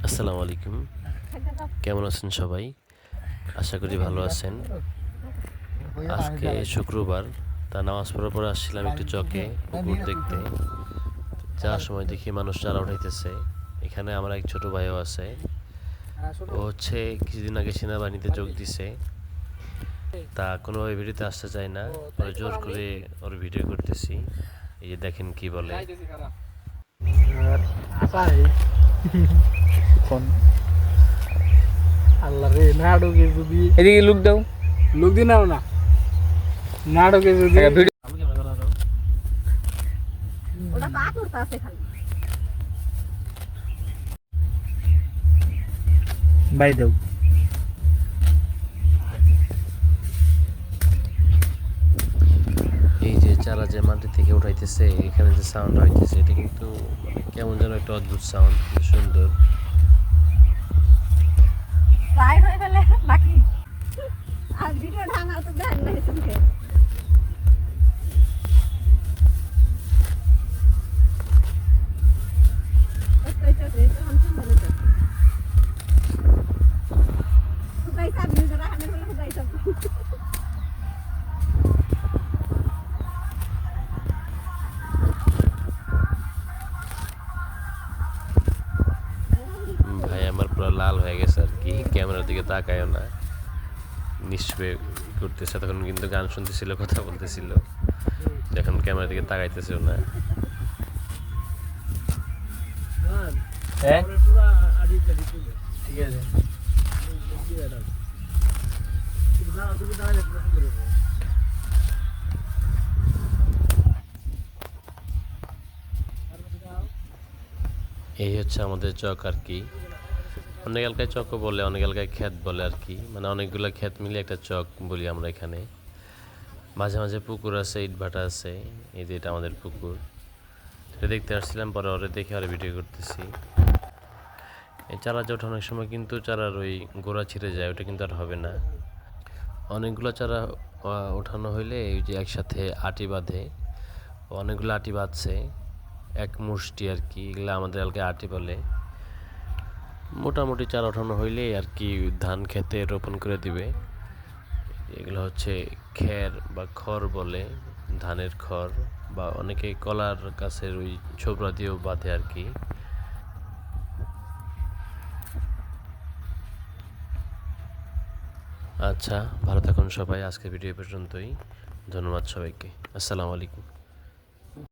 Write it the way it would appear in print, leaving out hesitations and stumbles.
আসসালামু আলাইকুম। কেমন আছেন সবাই? আশা করি ভালো আছেন। আজকে শুক্রবার, তা নামাজ পড়ার পরে আসছিলাম একটু চকে পুকুর দেখতে। যাওয়ার সময় দেখি মানুষ চারা উঠাইতেছে। এখানে আমার এক ছোট ভাইও আছে। ও হচ্ছে কিছুদিন আগে সেনাবাহিনীতে যোগ দিছে। তা কোনোভাবে ভিডিওতে আসতে চায় না, পরে জোর করে ওর ভিডিও করতেছি। এই যে দেখেন কি বলে। আল্লাহ রে নাটকে যদি এদিকে লুক দাও, লোক দি নাও না নাটকে যদি ওটা তো আতুরতা আছে খালি বাই দাও এই যে চারা যে মাটি থেকে উঠাইতেছে, এখানে যে সাউন্ড হইতেছে, এটা কিন্তু কেমন যেন একটা অদ্ভুত সাউন্ড, খুব সুন্দর। প্রায় হয়ে গেলে বাকি আর ভিডিও ঢাঙা তো দেন না শুনতে ভাই আমার পুরো লাল হয়ে গেছে আর কি, ক্যামেরার দিকে তাকায়ও না, নিশ্চয় করতেছে। তখন কিন্তু গান শুনতেছিল, কথা বলতেছিল, এখন ক্যামেরার দিকে তাকাইতেছেও না। হ্যাঁ ঠিক আছে এই হচ্ছে আমাদের চক আর কি। অনেক এলাকায় চকও বলে, অনেক এলাকায় ক্ষেত বলে আর কি, মানে অনেকগুলো ক্ষেত মিলে একটা চক বলি আমরা এখানে। মাঝে মাঝে পুকুর আছে, ইটভাটা আছে। এই যে এটা আমাদের পুকুর, এটা দেখতে আসছিলাম, পরে ওরে দেখে আর ভিডিও করতেছি। এই চারা যে ওঠানোর সময় কিন্তু চারার ওই গোড়া ছিঁড়ে যায়, ওটা কিন্তু আর হবে না। অনেকগুলো চারা ওঠানো হইলে এই যে একসাথে আটি বাঁধে, অনেকগুলো আটি বাঁধছে, এক মুষ্টি আর কি, এগুলো আমাদের এলাকায় আটি বলে। মোটামুটি চারা ওঠানো হইলে আর কি ধান খেতে রোপণ করে দিবে। এগুলো হচ্ছে খের বা খড় বলে, ধানের খড়, বা অনেকে কলার গাছের ওই ছোবড়া দিয়েও বাঁধে আর কি। আচ্ছা, ভালো থাকুন সবাই। আজকের ভিডিও পর্যন্তই। ধন্যবাদ সবাইকে। আসসালামু আলাইকুম।